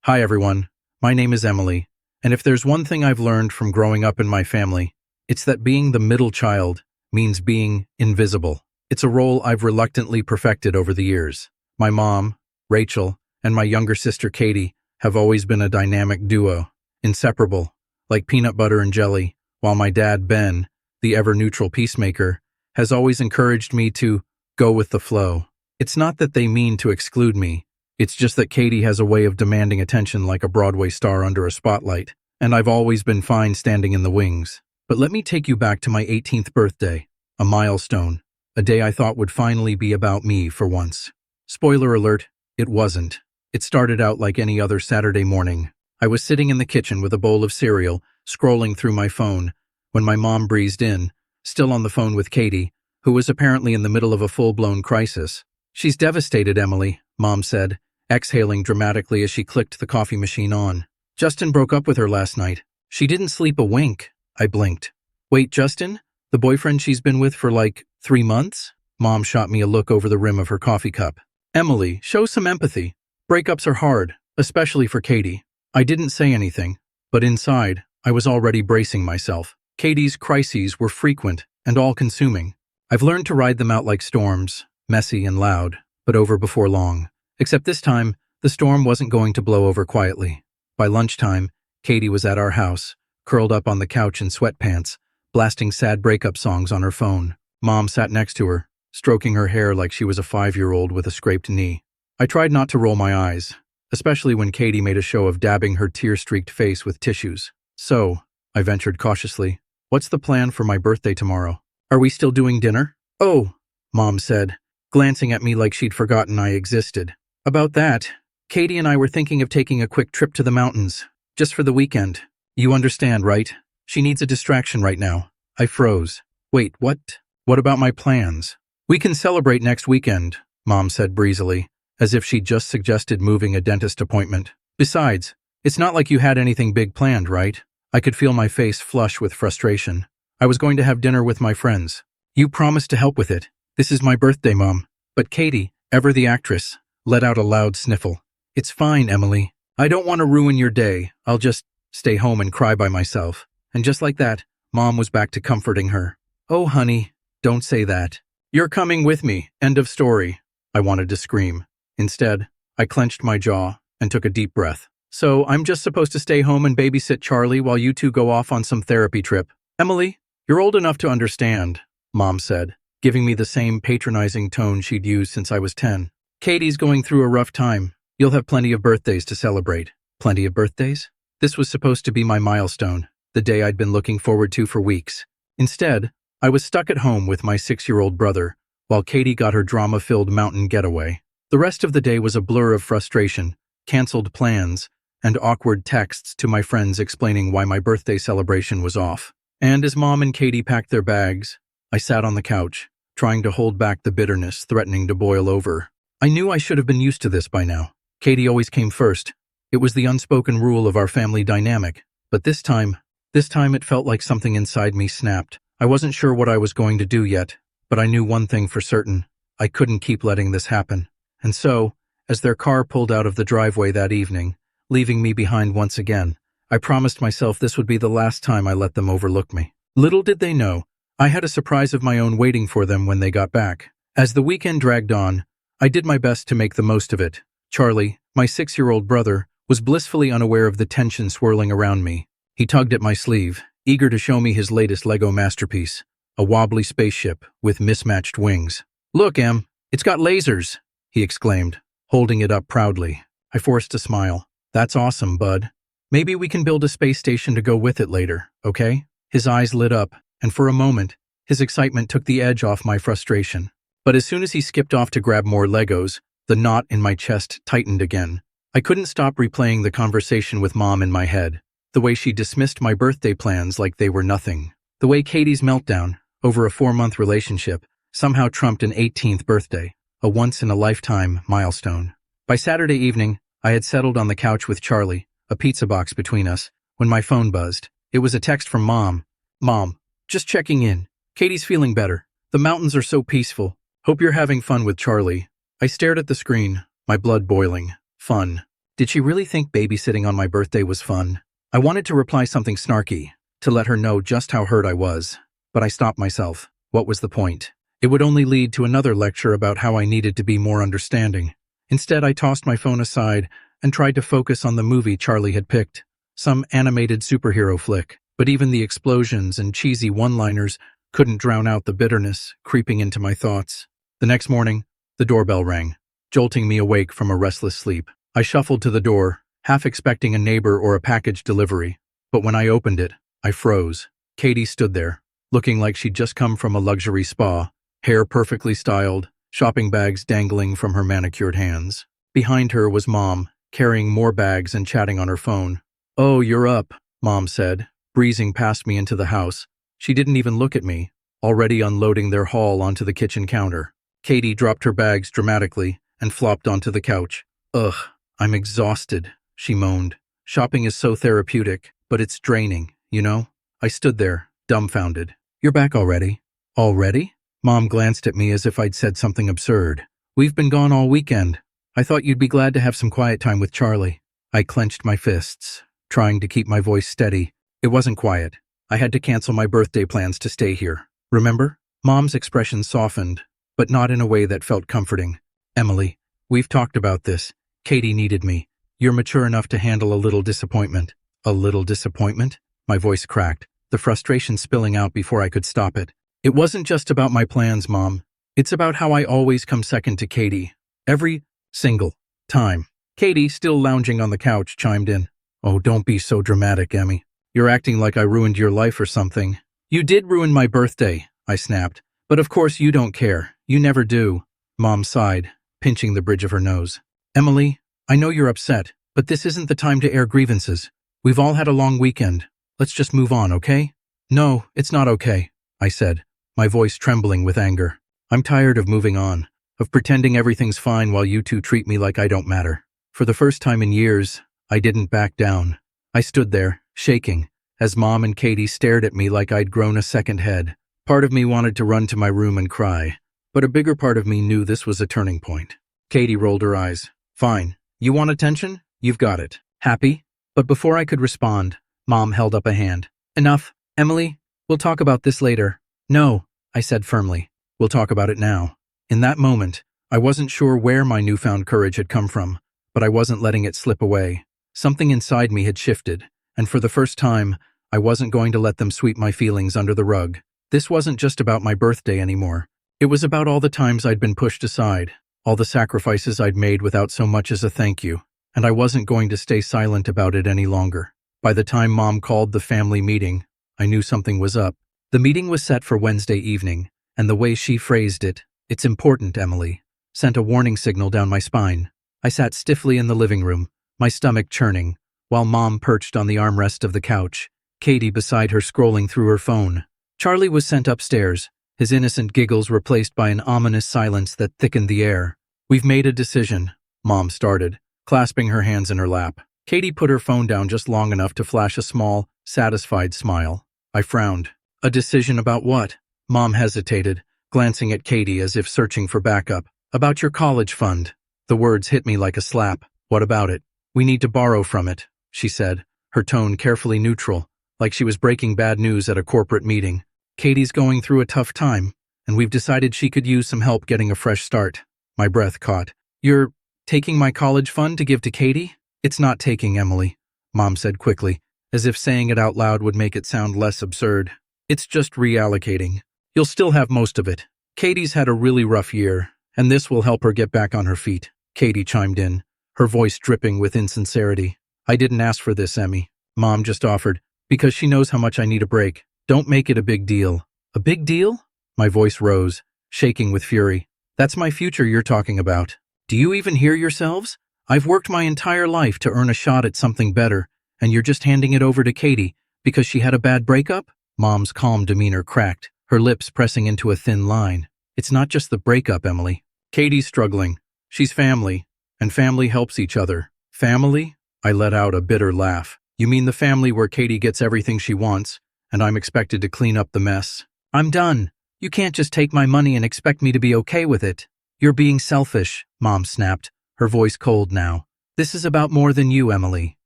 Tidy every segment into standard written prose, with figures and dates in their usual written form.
Hi everyone, my name is Emily, and if there's one thing I've learned from growing up in my family, it's that being the middle child means being invisible. It's a role I've reluctantly perfected over the years. My mom, Rachel, and my younger sister Katie have always been a dynamic duo, inseparable, like peanut butter and jelly, while my dad, Ben, the ever-neutral peacemaker, has always encouraged me to go with the flow. It's not that they mean to exclude me, it's just that Katie has a way of demanding attention like a Broadway star under a spotlight, and I've always been fine standing in the wings. But let me take you back to my 18th birthday, a milestone, a day I thought would finally be about me for once. Spoiler alert, it wasn't. It started out like any other Saturday morning. I was sitting in the kitchen with a bowl of cereal, scrolling through my phone, when my mom breezed in, still on the phone with Katie, who was apparently in the middle of a full-blown crisis. "She's devastated, Emily," Mom said, exhaling dramatically as she clicked the coffee machine on. "Justin broke up with her last night. She didn't sleep a wink." I blinked. "Wait, Justin? The boyfriend she's been with for like 3 months?" Mom shot me a look over the rim of her coffee cup. "Emily, show some empathy. Breakups are hard, especially for Katie." I didn't say anything, but inside, I was already bracing myself. Katie's crises were frequent and all-consuming. I've learned to ride them out like storms, messy and loud, but over before long. Except this time, the storm wasn't going to blow over quietly. By lunchtime, Katie was at our house, curled up on the couch in sweatpants, blasting sad breakup songs on her phone. Mom sat next to her, stroking her hair like she was a 5-year-old with a scraped knee. I tried not to roll my eyes, especially when Katie made a show of dabbing her tear-streaked face with tissues. "So," I ventured cautiously, "what's the plan for my birthday tomorrow? Are we still doing dinner?" "Oh," Mom said, glancing at me like she'd forgotten I existed. "About that, Katie and I were thinking of taking a quick trip to the mountains, just for the weekend. You understand, right? She needs a distraction right now." I froze. "Wait, what? What about my plans?" "We can celebrate next weekend," Mom said breezily, as if she'd just suggested moving a dentist appointment. "Besides, it's not like you had anything big planned, right?" I could feel my face flush with frustration. "I was going to have dinner with my friends." "You promised to help with it. This is my birthday, Mom." But Katie, ever the actress, let out a loud sniffle. "It's fine, Emily. I don't want to ruin your day. I'll just stay home and cry by myself." And just like that, Mom was back to comforting her. "Oh, honey, don't say that. You're coming with me. End of story." I wanted to scream. Instead, I clenched my jaw and took a deep breath. "So I'm just supposed to stay home and babysit Charlie while you two go off on some therapy trip?" "Emily, you're old enough to understand," Mom said, giving me the same patronizing tone she'd used since I was 10. "Katie's going through a rough time. You'll have plenty of birthdays to celebrate." Plenty of birthdays? This was supposed to be my milestone, the day I'd been looking forward to for weeks. Instead, I was stuck at home with my 6-year-old brother, while Katie got her drama-filled mountain getaway. The rest of the day was a blur of frustration, canceled plans, and awkward texts to my friends explaining why my birthday celebration was off. And as Mom and Katie packed their bags, I sat on the couch, trying to hold back the bitterness threatening to boil over. I knew I should have been used to this by now. Katie always came first. It was the unspoken rule of our family dynamic. But this time it felt like something inside me snapped. I wasn't sure what I was going to do yet, but I knew one thing for certain. I couldn't keep letting this happen. And so, as their car pulled out of the driveway that evening, leaving me behind once again, I promised myself this would be the last time I let them overlook me. Little did they know, I had a surprise of my own waiting for them when they got back. As the weekend dragged on, I did my best to make the most of it. Charlie, my 6-year-old brother, was blissfully unaware of the tension swirling around me. He tugged at my sleeve, eager to show me his latest Lego masterpiece, a wobbly spaceship with mismatched wings. "Look, Em, it's got lasers," he exclaimed, holding it up proudly. I forced a smile. "That's awesome, bud. Maybe we can build a space station to go with it later, okay?" His eyes lit up, and for a moment, his excitement took the edge off my frustration. But as soon as he skipped off to grab more Legos, the knot in my chest tightened again. I couldn't stop replaying the conversation with Mom in my head. The way she dismissed my birthday plans like they were nothing. The way Katie's meltdown, over a 4-month relationship, somehow trumped an 18th birthday, a once-in-a-lifetime milestone. By Saturday evening, I had settled on the couch with Charlie, a pizza box between us, when my phone buzzed. It was a text from Mom. "Mom, just checking in. Katie's feeling better. The mountains are so peaceful. Hope you're having fun with Charlie." I stared at the screen, my blood boiling. Fun. Did she really think babysitting on my birthday was fun? I wanted to reply something snarky, to let her know just how hurt I was. But I stopped myself. What was the point? It would only lead to another lecture about how I needed to be more understanding. Instead, I tossed my phone aside and tried to focus on the movie Charlie had picked. Some animated superhero flick. But even the explosions and cheesy one-liners couldn't drown out the bitterness creeping into my thoughts. The next morning, the doorbell rang, jolting me awake from a restless sleep. I shuffled to the door, half expecting a neighbor or a package delivery. But when I opened it, I froze. Katie stood there, looking like she'd just come from a luxury spa, hair perfectly styled, shopping bags dangling from her manicured hands. Behind her was Mom, carrying more bags and chatting on her phone. "Oh, you're up," Mom said, breezing past me into the house. She didn't even look at me, already unloading their haul onto the kitchen counter. Katie dropped her bags dramatically and flopped onto the couch. "Ugh, I'm exhausted," she moaned. "Shopping is so therapeutic, but it's draining, you know?" I stood there, dumbfounded. "You're back already?" "Already?" Mom glanced at me as if I'd said something absurd. "We've been gone all weekend. I thought you'd be glad to have some quiet time with Charlie." I clenched my fists, trying to keep my voice steady. It wasn't quiet. I had to cancel my birthday plans to stay here. "Remember?" Mom's expression softened, but not in a way that felt comforting. "Emily, we've talked about this. Katie needed me. You're mature enough to handle a little disappointment." "A little disappointment?" My voice cracked, the frustration spilling out before I could stop it. "It wasn't just about my plans, Mom. It's about how I always come second to Katie. Every single time." Katie, still lounging on the couch, chimed in. "Oh, don't be so dramatic, Emmy. You're acting like I ruined your life or something." "You did ruin my birthday," I snapped. "But of course you don't care. You never do." Mom sighed, pinching the bridge of her nose. "Emily, I know you're upset, but this isn't the time to air grievances. We've all had a long weekend. Let's just move on, okay?" "No, it's not okay," I said, my voice trembling with anger. "I'm tired of moving on, of pretending everything's fine while you two treat me like I don't matter." For the first time in years, I didn't back down. I stood there, shaking, as Mom and Katie stared at me like I'd grown a second head. Part of me wanted to run to my room and cry, but a bigger part of me knew this was a turning point. Katie rolled her eyes. "Fine. You want attention? You've got it. Happy?" But before I could respond, Mom held up a hand. "Enough, Emily. We'll talk about this later." "No," I said firmly. "We'll talk about it now." In that moment, I wasn't sure where my newfound courage had come from, but I wasn't letting it slip away. Something inside me had shifted, and for the first time, I wasn't going to let them sweep my feelings under the rug. This wasn't just about my birthday anymore. It was about all the times I'd been pushed aside, all the sacrifices I'd made without so much as a thank you, and I wasn't going to stay silent about it any longer. By the time Mom called the family meeting, I knew something was up. The meeting was set for Wednesday evening, and the way she phrased it, "It's important, Emily," sent a warning signal down my spine. I sat stiffly in the living room, my stomach churning, while Mom perched on the armrest of the couch, Katie beside her scrolling through her phone. Charlie was sent upstairs, his innocent giggles replaced by an ominous silence that thickened the air. "We've made a decision," Mom started, clasping her hands in her lap. Katie put her phone down just long enough to flash a small, satisfied smile. I frowned. "A decision about what?" Mom hesitated, glancing at Katie as if searching for backup. "About your college fund." The words hit me like a slap. "What about it?" "We need to borrow from it," she said, her tone carefully neutral, like she was breaking bad news at a corporate meeting. "Katie's going through a tough time, and we've decided she could use some help getting a fresh start." My breath caught. "You're taking my college fund to give to Katie?" "It's not taking, Emily," Mom said quickly, as if saying it out loud would make it sound less absurd. "It's just reallocating. You'll still have most of it. Katie's had a really rough year, and this will help her get back on her feet." Katie chimed in, her voice dripping with insincerity. "I didn't ask for this, Emmy. Mom just offered, because she knows how much I need a break. Don't make it a big deal." "A big deal?" My voice rose, shaking with fury. "That's my future you're talking about. Do you even hear yourselves? I've worked my entire life to earn a shot at something better, and you're just handing it over to Katie because she had a bad breakup?" Mom's calm demeanor cracked, her lips pressing into a thin line. "It's not just the breakup, Emily. Katie's struggling. She's family, and family helps each other." "Family?" I let out a bitter laugh. "You mean the family where Katie gets everything she wants, and I'm expected to clean up the mess?" "I'm done. You can't just take my money and expect me to be okay with it." "You're being selfish," Mom snapped, her voice cold now. This is about more than you, Emily.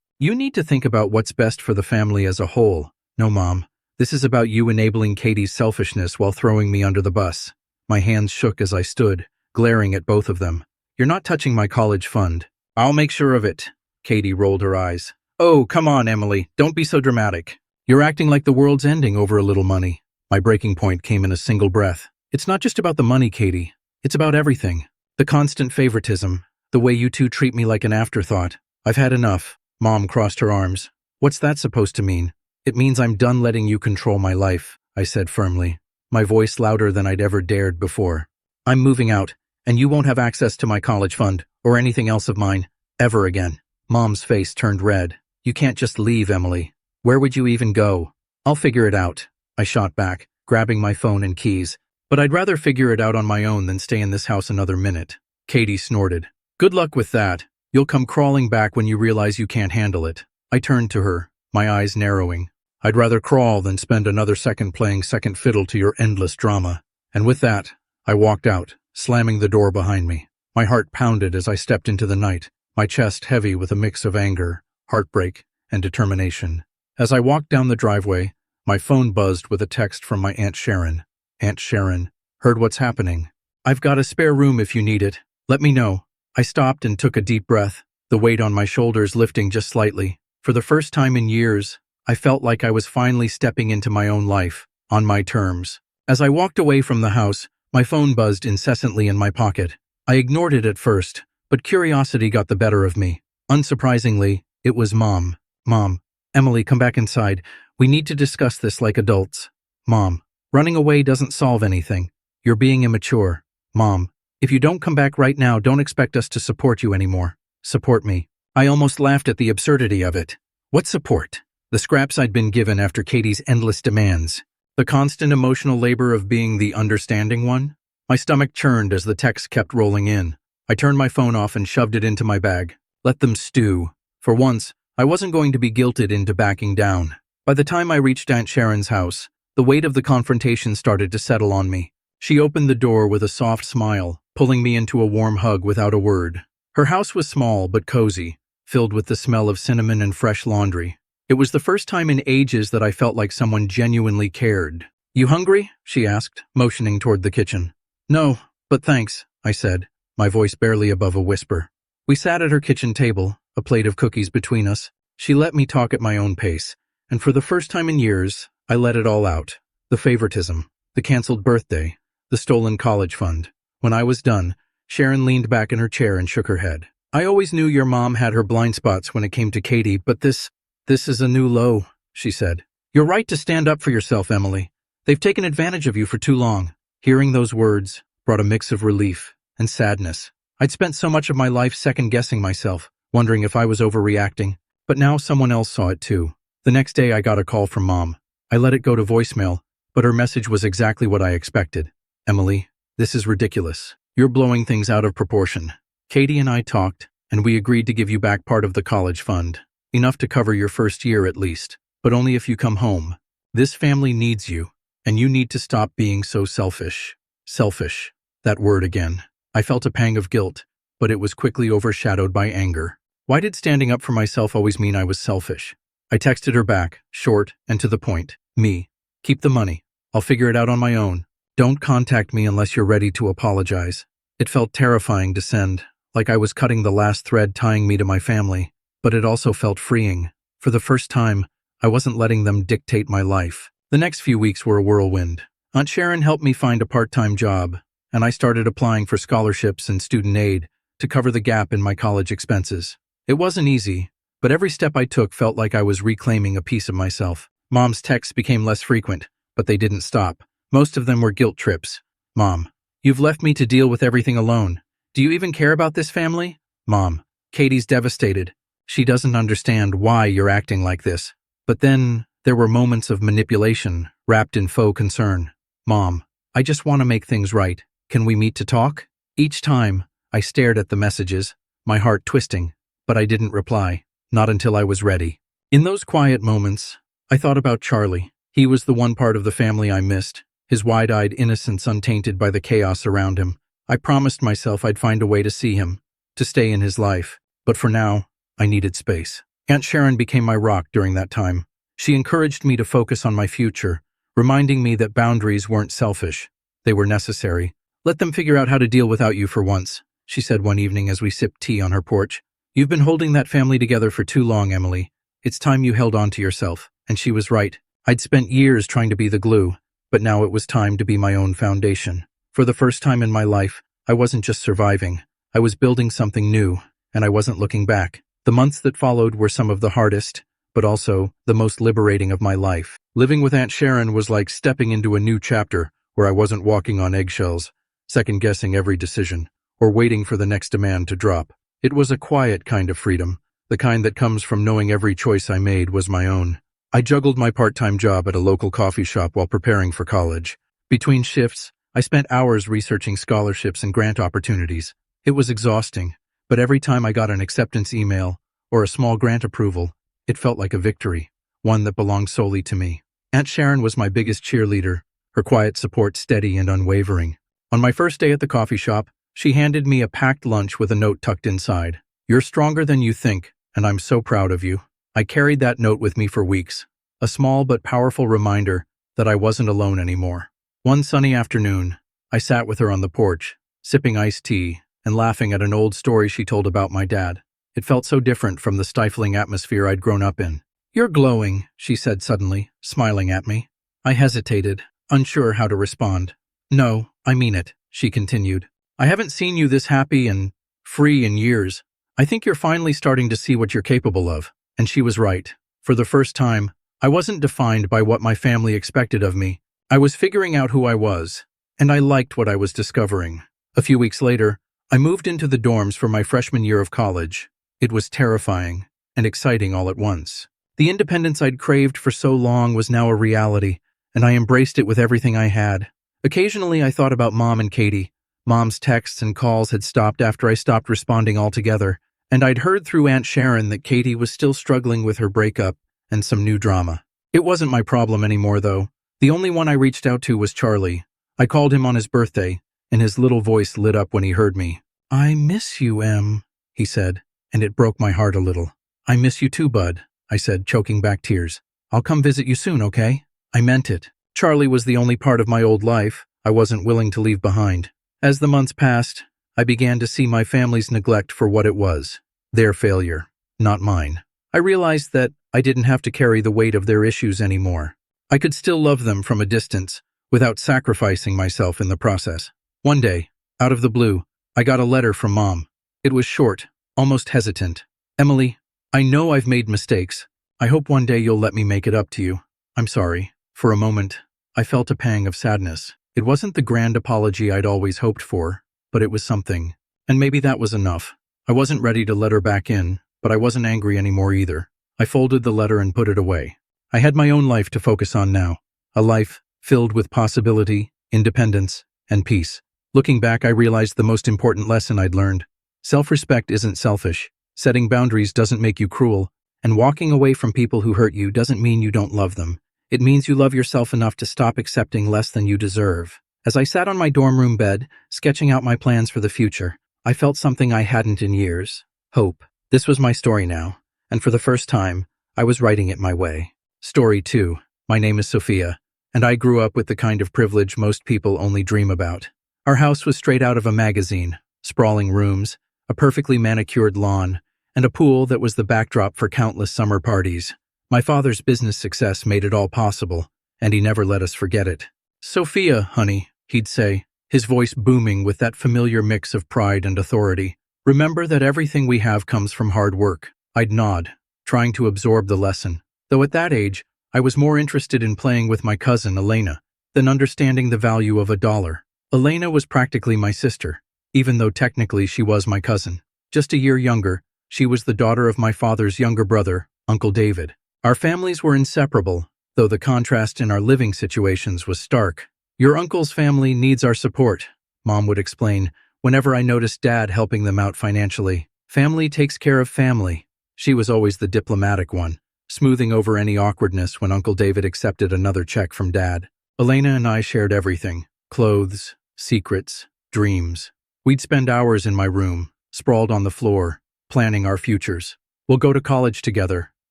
You need to think about what's best for the family as a whole. No, Mom. This is about you enabling Katie's selfishness while throwing me under the bus. My hands shook as I stood, glaring at both of them. You're not touching my college fund. I'll make sure of it. Katie rolled her eyes. Oh, come on, Emily. Don't be so dramatic. You're acting like the world's ending over a little money. My breaking point came in a single breath. It's not just about the money, Katie. It's about everything. The constant favoritism. The way you two treat me like an afterthought. I've had enough. Mom crossed her arms. What's that supposed to mean? It means I'm done letting you control my life, I said firmly, my voice louder than I'd ever dared before. I'm moving out, and you won't have access to my college fund or anything else of mine, ever again. Mom's face turned red. You can't just leave, Emily. Where would you even go? I'll figure it out, I shot back, grabbing my phone and keys. But I'd rather figure it out on my own than stay in this house another minute. Katie snorted. Good luck with that. You'll come crawling back when you realize you can't handle it. I turned to her, my eyes narrowing. I'd rather crawl than spend another second playing second fiddle to your endless drama. And with that, I walked out, slamming the door behind me. My heart pounded as I stepped into the night, my chest heavy with a mix of anger, heartbreak, and determination. As I walked down the driveway, my phone buzzed with a text from my Aunt Sharon. Aunt Sharon, heard what's happening. I've got a spare room if you need it. Let me know. I stopped and took a deep breath, the weight on my shoulders lifting just slightly. For the first time in years, I felt like I was finally stepping into my own life, on my terms. As I walked away from the house, my phone buzzed incessantly in my pocket. I ignored it at first, but curiosity got the better of me. Unsurprisingly, it was Mom. Mom, Emily, come back inside. We need to discuss this like adults. Mom, running away doesn't solve anything. You're being immature. Mom, if you don't come back right now, don't expect us to support you anymore. Support me. I almost laughed at the absurdity of it. What support? The scraps I'd been given after Katie's endless demands. The constant emotional labor of being the understanding one? My stomach churned as the text kept rolling in. I turned my phone off and shoved it into my bag. Let them stew. For once, I wasn't going to be guilted into backing down. By the time I reached Aunt Sharon's house, the weight of the confrontation started to settle on me. She opened the door with a soft smile, pulling me into a warm hug without a word. Her house was small but cozy, filled with the smell of cinnamon and fresh laundry. It was the first time in ages that I felt like someone genuinely cared. You hungry? She asked, motioning toward the kitchen. No, but thanks, I said, my voice barely above a whisper. We sat at her kitchen table, a plate of cookies between us. She let me talk at my own pace, and for the first time in years, I let it all out. The favoritism, the canceled birthday, the stolen college fund. When I was done, Sharon leaned back in her chair and shook her head. I always knew your mom had her blind spots when it came to Katie, but this is a new low, she said. You're right to stand up for yourself, Emily. They've taken advantage of you for too long. Hearing those words brought a mix of relief and sadness. I'd spent so much of my life second-guessing myself, wondering if I was overreacting, but now someone else saw it too. The next day I got a call from Mom. I let it go to voicemail, but her message was exactly what I expected. Emily, this is ridiculous. You're blowing things out of proportion. Katie and I talked, and we agreed to give you back part of the college fund. Enough to cover your first year at least, but only if you come home. This family needs you, and you need to stop being so selfish. Selfish. That word again. I felt a pang of guilt, but it was quickly overshadowed by anger. Why did standing up for myself always mean I was selfish? I texted her back, short and to the point. Me. Keep the money. I'll figure it out on my own. Don't contact me unless you're ready to apologize. It felt terrifying to send, like I was cutting the last thread tying me to my family, but it also felt freeing. For the first time, I wasn't letting them dictate my life. The next few weeks were a whirlwind. Aunt Sharon helped me find a part-time job, and I started applying for scholarships and student aid to cover the gap in my college expenses. It wasn't easy, but every step I took felt like I was reclaiming a piece of myself. Mom's texts became less frequent, but they didn't stop. Most of them were guilt trips. Mom, you've left me to deal with everything alone. Do you even care about this family? Mom, Katie's devastated. She doesn't understand why you're acting like this. But then there were moments of manipulation wrapped in faux concern. Mom, I just want to make things right. Can we meet to talk? Each time, I stared at the messages, my heart twisting, but I didn't reply, not until I was ready. In those quiet moments, I thought about Charlie. He was the one part of the family I missed, his wide-eyed innocence untainted by the chaos around him. I promised myself I'd find a way to see him, to stay in his life. But for now, I needed space. Aunt Sharon became my rock during that time. She encouraged me to focus on my future, reminding me that boundaries weren't selfish. They were necessary. "Let them figure out how to deal without you for once," she said one evening as we sipped tea on her porch. "You've been holding that family together for too long, Emily. It's time you held on to yourself." And she was right. I'd spent years trying to be the glue, but now it was time to be my own foundation. For the first time in my life, I wasn't just surviving. I was building something new, and I wasn't looking back. The months that followed were some of the hardest, but also the most liberating of my life. Living with Aunt Sharon was like stepping into a new chapter where I wasn't walking on eggshells, second-guessing every decision, or waiting for the next demand to drop. It was a quiet kind of freedom, the kind that comes from knowing every choice I made was my own. I juggled my part-time job at a local coffee shop while preparing for college. Between shifts, I spent hours researching scholarships and grant opportunities. It was exhausting, but every time I got an acceptance email or a small grant approval, it felt like a victory, one that belonged solely to me. Aunt Sharon was my biggest cheerleader, her quiet support steady and unwavering. On my first day at the coffee shop, she handed me a packed lunch with a note tucked inside. "You're stronger than you think, and I'm so proud of you." I carried that note with me for weeks, a small but powerful reminder that I wasn't alone anymore. One sunny afternoon, I sat with her on the porch, sipping iced tea and laughing at an old story she told about my dad. It felt so different from the stifling atmosphere I'd grown up in. "You're glowing," she said suddenly, smiling at me. I hesitated, unsure how to respond. "No, I mean it," she continued. "I haven't seen you this happy and free in years. I think you're finally starting to see what you're capable of." And she was right. For the first time, I wasn't defined by what my family expected of me. I was figuring out who I was, and I liked what I was discovering. A few weeks later, I moved into the dorms for my freshman year of college. It was terrifying and exciting all at once. The independence I'd craved for so long was now a reality, and I embraced it with everything I had. Occasionally, I thought about Mom and Katie. Mom's texts and calls had stopped after I stopped responding altogether, and I'd heard through Aunt Sharon that Katie was still struggling with her breakup and some new drama. It wasn't my problem anymore, though. The only one I reached out to was Charlie. I called him on his birthday, and his little voice lit up when he heard me. "I miss you, Em," he said, and it broke my heart a little. "I miss you too, bud," I said, choking back tears. "I'll come visit you soon, okay?" I meant it. Charlie was the only part of my old life I wasn't willing to leave behind. As the months passed, I began to see my family's neglect for what it was. Their failure, not mine. I realized that I didn't have to carry the weight of their issues anymore. I could still love them from a distance, without sacrificing myself in the process. One day, out of the blue, I got a letter from Mom. It was short, almost hesitant. "Emily, I know I've made mistakes. I hope one day you'll let me make it up to you. I'm sorry." For a moment, I felt a pang of sadness. It wasn't the grand apology I'd always hoped for, but it was something. And maybe that was enough. I wasn't ready to let her back in, but I wasn't angry anymore either. I folded the letter and put it away. I had my own life to focus on now. A life filled with possibility, independence, and peace. Looking back, I realized the most important lesson I'd learned. Self-respect isn't selfish. Setting boundaries doesn't make you cruel, and walking away from people who hurt you doesn't mean you don't love them. It means you love yourself enough to stop accepting less than you deserve. As I sat on my dorm room bed, sketching out my plans for the future, I felt something I hadn't in years. Hope. This was my story now, and for the first time, I was writing it my way. Story 2. My name is Sophia, and I grew up with the kind of privilege most people only dream about. Our house was straight out of a magazine, sprawling rooms, a perfectly manicured lawn, and a pool that was the backdrop for countless summer parties. My father's business success made it all possible, and he never let us forget it. "Sophia, honey," he'd say, his voice booming with that familiar mix of pride and authority. "Remember that everything we have comes from hard work." I'd nod, trying to absorb the lesson. Though at that age, I was more interested in playing with my cousin, Elena, than understanding the value of a dollar. Elena was practically my sister, even though technically she was my cousin. Just a year younger, she was the daughter of my father's younger brother, Uncle David. Our families were inseparable, though the contrast in our living situations was stark. "Your uncle's family needs our support," Mom would explain, whenever I noticed Dad helping them out financially. "Family takes care of family." She was always the diplomatic one, smoothing over any awkwardness when Uncle David accepted another check from Dad. Elena and I shared everything: clothes, secrets, dreams. We'd spend hours in my room, sprawled on the floor, planning our futures. We'll go to college together,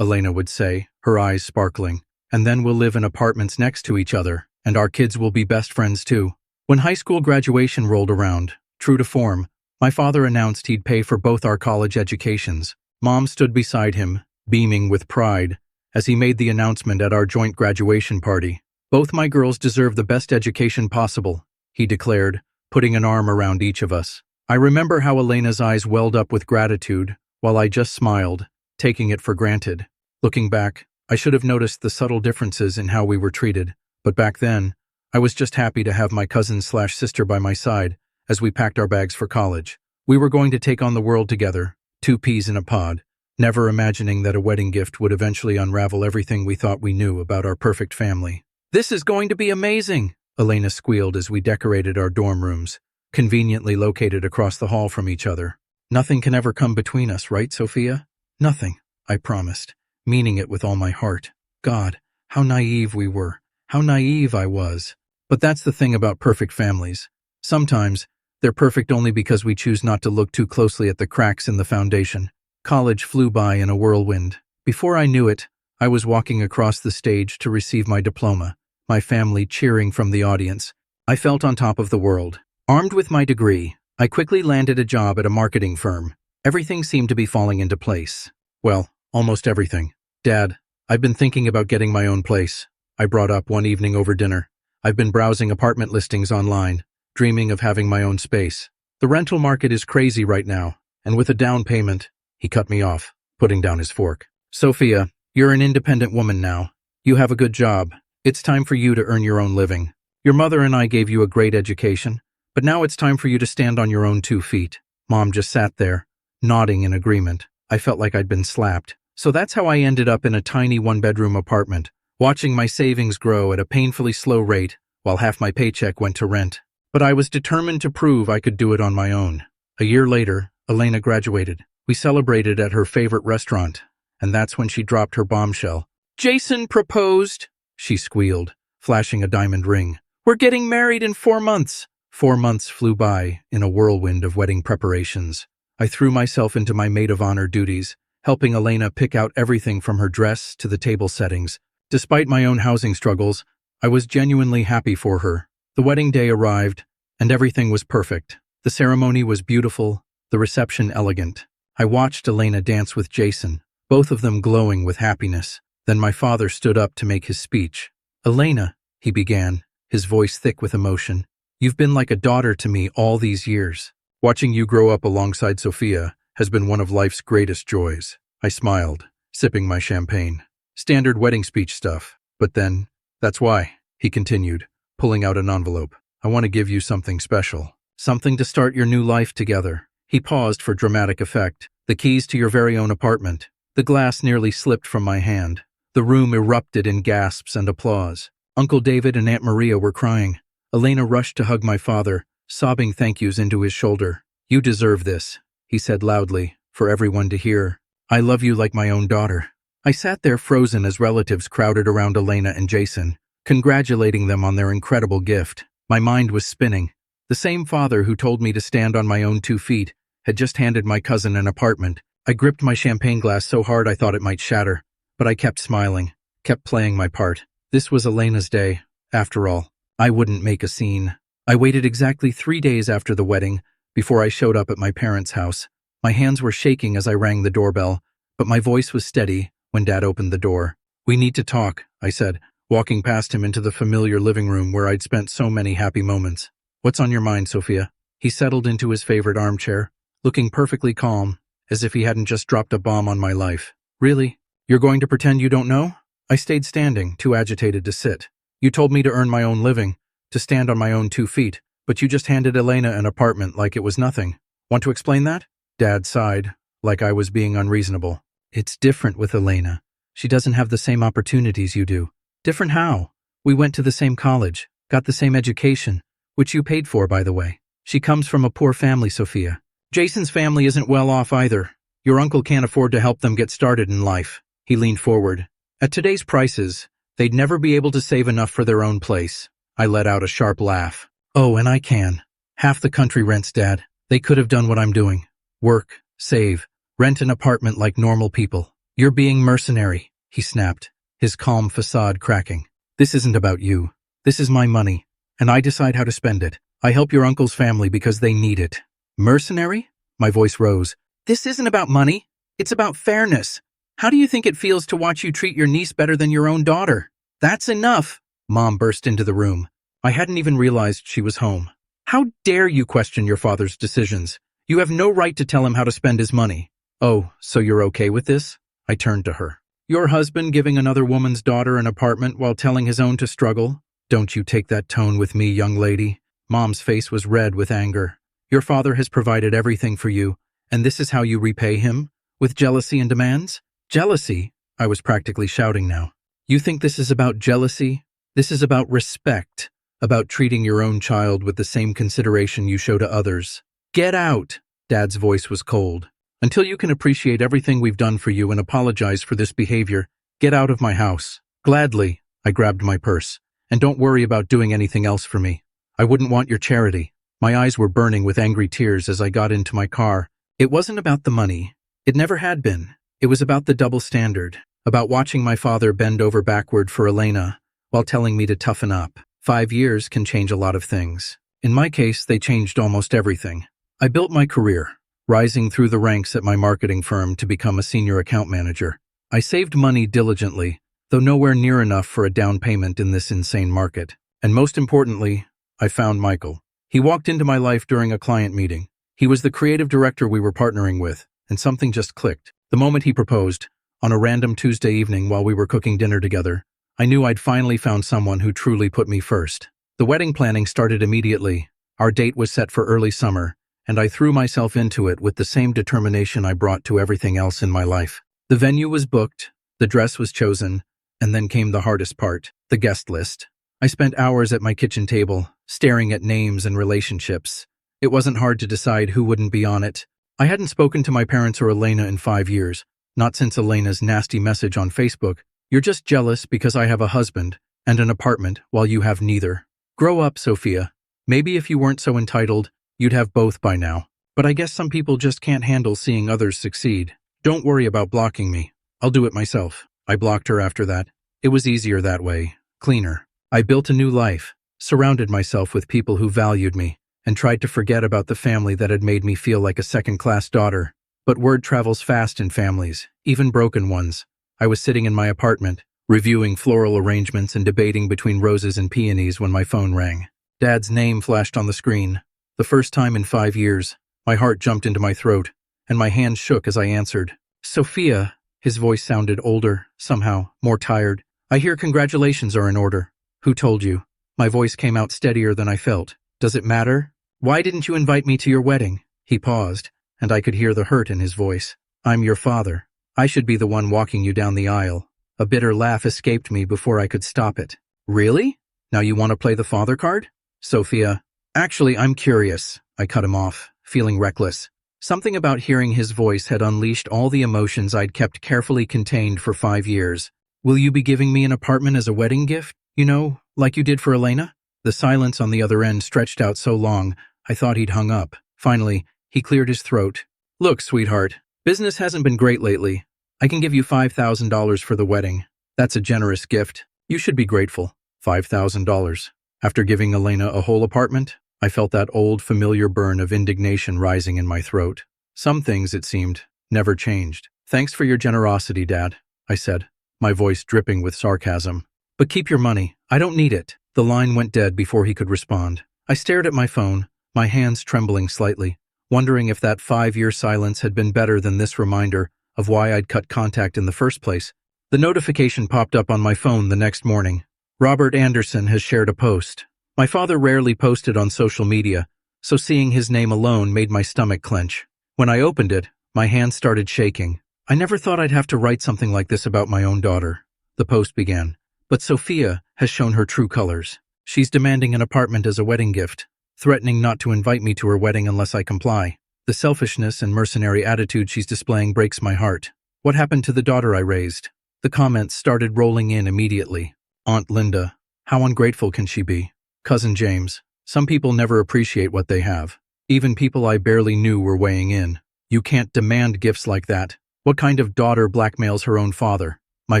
Elena would say, her eyes sparkling. And then we'll live in apartments next to each other, and our kids will be best friends too. When high school graduation rolled around, true to form, my father announced he'd pay for both our college educations. Mom stood beside him, beaming with pride, as he made the announcement at our joint graduation party. Both my girls deserve the best education possible, he declared, putting an arm around each of us. I remember how Elena's eyes welled up with gratitude, while I just smiled, taking it for granted. Looking back, I should have noticed the subtle differences in how we were treated, but back then, I was just happy to have my cousin/sister by my side as we packed our bags for college. We were going to take on the world together, two peas in a pod, never imagining that a wedding gift would eventually unravel everything we thought we knew about our perfect family. "This is going to be amazing," Elena squealed as we decorated our dorm rooms, conveniently located across the hall from each other. "Nothing can ever come between us, right, Sophia?" "Nothing," I promised, meaning it with all my heart. God, how naive we were. How naive I was. But that's the thing about perfect families. Sometimes, they're perfect only because we choose not to look too closely at the cracks in the foundation. College flew by in a whirlwind. Before I knew it, I was walking across the stage to receive my diploma, my family cheering from the audience. I felt on top of the world. Armed with my degree, I quickly landed a job at a marketing firm. Everything seemed to be falling into place. Well, almost everything. "Dad, I've been thinking about getting my own place," I brought up one evening over dinner. "I've been browsing apartment listings online, dreaming of having my own space. The rental market is crazy right now, and with a down payment—" He cut me off, putting down his fork. "Sophia, you're an independent woman now. You have a good job. It's time for you to earn your own living. Your mother and I gave you a great education, but now it's time for you to stand on your own 2 feet." Mom just sat there, nodding in agreement. I felt like I'd been slapped. So that's how I ended up in a tiny one-bedroom apartment, watching my savings grow at a painfully slow rate while half my paycheck went to rent. But I was determined to prove I could do it on my own. A year later, Elena graduated. We celebrated at her favorite restaurant, and that's when she dropped her bombshell. "Jason proposed," she squealed, flashing a diamond ring. "We're getting married in 4 months." 4 months flew by in a whirlwind of wedding preparations. I threw myself into my maid of honor duties, helping Elena pick out everything from her dress to the table settings. Despite my own housing struggles, I was genuinely happy for her. The wedding day arrived, and everything was perfect. The ceremony was beautiful, the reception elegant. I watched Elena dance with Jason, both of them glowing with happiness. Then my father stood up to make his speech. "Elena," he began, his voice thick with emotion, "you've been like a daughter to me all these years. Watching you grow up alongside Sophia has been one of life's greatest joys." I smiled, sipping my champagne. Standard wedding speech stuff. "But then, that's why," he continued, pulling out an envelope. "I want to give you something special. Something to start your new life together." He paused for dramatic effect. "The keys to your very own apartment." The glass nearly slipped from my hand. The room erupted in gasps and applause. Uncle David and Aunt Maria were crying. Elena rushed to hug my father, sobbing thank yous into his shoulder. "You deserve this," he said loudly, for everyone to hear. "I love you like my own daughter." I sat there frozen as relatives crowded around Elena and Jason, congratulating them on their incredible gift. My mind was spinning. The same father who told me to stand on my own 2 feet had just handed my cousin an apartment. I gripped my champagne glass so hard I thought it might shatter, but I kept smiling, kept playing my part. This was Elena's day, after all. I wouldn't make a scene. I waited exactly 3 days after the wedding before I showed up at my parents' house. My hands were shaking as I rang the doorbell, but my voice was steady when Dad opened the door. "We need to talk," I said, walking past him into the familiar living room where I'd spent so many happy moments. "What's on your mind, Sophia?" He settled into his favorite armchair, looking perfectly calm, as if he hadn't just dropped a bomb on my life. "Really? You're going to pretend you don't know?" I stayed standing, too agitated to sit. "You told me to earn my own living, to stand on my own 2 feet, but you just handed Elena an apartment like it was nothing. Want to explain that?" Dad sighed, like I was being unreasonable. "It's different with Elena. She doesn't have the same opportunities you do." "Different how?" "We went to the same college, got the same education, which you paid for, by the way. She comes from a poor family, Sophia. Jason's family isn't well off either. Your uncle can't afford to help them get started in life." He leaned forward. "At today's prices, they'd never be able to save enough for their own place." I let out a sharp laugh. "Oh, and I can. Half the country rents, Dad. They could have done what I'm doing. Work, save, Rent an apartment like normal people. You're being mercenary, he snapped, his calm facade cracking. This isn't about you. This is my money, and I decide how to spend it. I help your uncle's family because they need it. Mercenary? My voice rose. This isn't about money. It's about fairness. How do you think it feels to watch you treat your niece better than your own daughter? That's enough. Mom burst into the room. I hadn't even realized she was home. How dare you question your father's decisions? You have no right to tell him how to spend his money. Oh, so you're okay with this? I turned to her. Your husband giving another woman's daughter an apartment while telling his own to struggle? Don't you take that tone with me, young lady. Mom's face was red with anger. Your father has provided everything for you, and this is how you repay him? With jealousy and demands? Jealousy? I was practically shouting now. You think this is about jealousy? This is about respect, about treating your own child with the same consideration you show to others. Get out! Dad's voice was cold. Until you can appreciate everything we've done for you and apologize for this behavior, get out of my house. Gladly, I grabbed my purse. And don't worry about doing anything else for me. I wouldn't want your charity. My eyes were burning with angry tears as I got into my car. It wasn't about the money. It never had been. It was about the double standard, about watching my father bend over backward for Elena while telling me to toughen up. 5 years can change a lot of things. In my case, they changed almost everything. I built my career, rising through the ranks at my marketing firm to become a senior account manager. I saved money diligently, though nowhere near enough for a down payment in this insane market. And most importantly, I found Michael. He walked into my life during a client meeting. He was the creative director we were partnering with, and something just clicked. The moment he proposed, on a random Tuesday evening while we were cooking dinner together, I knew I'd finally found someone who truly put me first. The wedding planning started immediately. Our date was set for early summer, and I threw myself into it with the same determination I brought to everything else in my life. The venue was booked, the dress was chosen, and then came the hardest part, the guest list. I spent hours at my kitchen table, staring at names and relationships. It wasn't hard to decide who wouldn't be on it. I hadn't spoken to my parents or Elena in 5 years, not since Elena's nasty message on Facebook. You're just jealous because I have a husband and an apartment while you have neither. Grow up, Sophia. Maybe if you weren't so entitled, you'd have both by now. But I guess some people just can't handle seeing others succeed. Don't worry about blocking me. I'll do it myself. I blocked her after that. It was easier that way. Cleaner. I built a new life, surrounded myself with people who valued me, and tried to forget about the family that had made me feel like a second-class daughter. But word travels fast in families, even broken ones. I was sitting in my apartment, reviewing floral arrangements and debating between roses and peonies when my phone rang. Dad's name flashed on the screen. The first time in 5 years, my heart jumped into my throat, and my hands shook as I answered. Sophia, his voice sounded older, somehow, more tired. I hear congratulations are in order. Who told you? My voice came out steadier than I felt. Does it matter? Why didn't you invite me to your wedding? He paused, and I could hear the hurt in his voice. I'm your father. I should be the one walking you down the aisle. A bitter laugh escaped me before I could stop it. Really? Now you want to play the father card? Sophia. Actually, I'm curious. I cut him off, feeling reckless. Something about hearing his voice had unleashed all the emotions I'd kept carefully contained for 5 years. Will you be giving me an apartment as a wedding gift? You know, like you did for Elena? The silence on the other end stretched out so long, I thought he'd hung up. Finally, he cleared his throat. Look, sweetheart, business hasn't been great lately. I can give you $5,000 for the wedding. That's a generous gift. You should be grateful. $5,000. After giving Elena a whole apartment, I felt that old familiar burn of indignation rising in my throat. Some things, it seemed, never changed. Thanks for your generosity, Dad, I said, my voice dripping with sarcasm. But keep your money. I don't need it. The line went dead before he could respond. I stared at my phone, my hands trembling slightly, wondering if that 5-year silence had been better than this reminder of why I'd cut contact in the first place. The notification popped up on my phone the next morning. Robert Anderson has shared a post. My father rarely posted on social media, so seeing his name alone made my stomach clench. When I opened it, my hands started shaking. I never thought I'd have to write something like this about my own daughter. The post began. But Sophia has shown her true colors. She's demanding an apartment as a wedding gift, threatening not to invite me to her wedding unless I comply. The selfishness and mercenary attitude she's displaying breaks my heart. What happened to the daughter I raised? The comments started rolling in immediately. Aunt Linda. How ungrateful can she be? Cousin James. Some people never appreciate what they have. Even people I barely knew were weighing in. You can't demand gifts like that. What kind of daughter blackmails her own father? My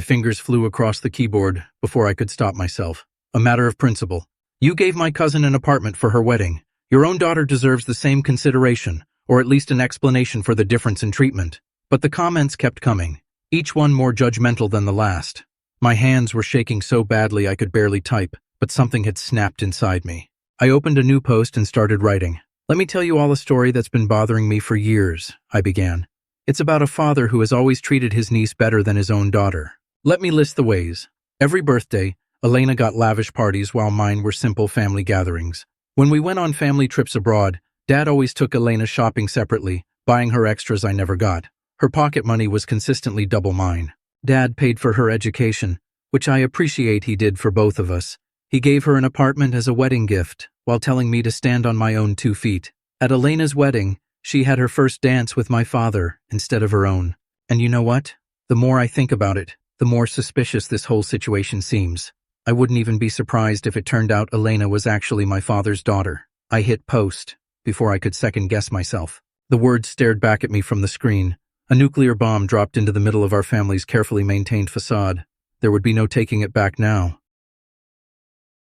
fingers flew across the keyboard before I could stop myself. A matter of principle. You gave my cousin an apartment for her wedding. Your own daughter deserves the same consideration, or at least an explanation for the difference in treatment. But the comments kept coming, each one more judgmental than the last. My hands were shaking so badly I could barely type, but something had snapped inside me. I opened a new post and started writing. Let me tell you all a story that's been bothering me for years, I began. It's about a father who has always treated his niece better than his own daughter. Let me list the ways. Every birthday, Elena got lavish parties while mine were simple family gatherings. When we went on family trips abroad, Dad always took Elena shopping separately, buying her extras I never got. Her pocket money was consistently double mine. Dad paid for her education, which I appreciate he did for both of us. He gave her an apartment as a wedding gift, while telling me to stand on my own 2 feet. At Elena's wedding, she had her first dance with my father instead of her own. And you know what? The more I think about it, the more suspicious this whole situation seems. I wouldn't even be surprised if it turned out Elena was actually my father's daughter. I hit post before I could second-guess myself. The words stared back at me from the screen. A nuclear bomb dropped into the middle of our family's carefully maintained facade. There would be no taking it back now.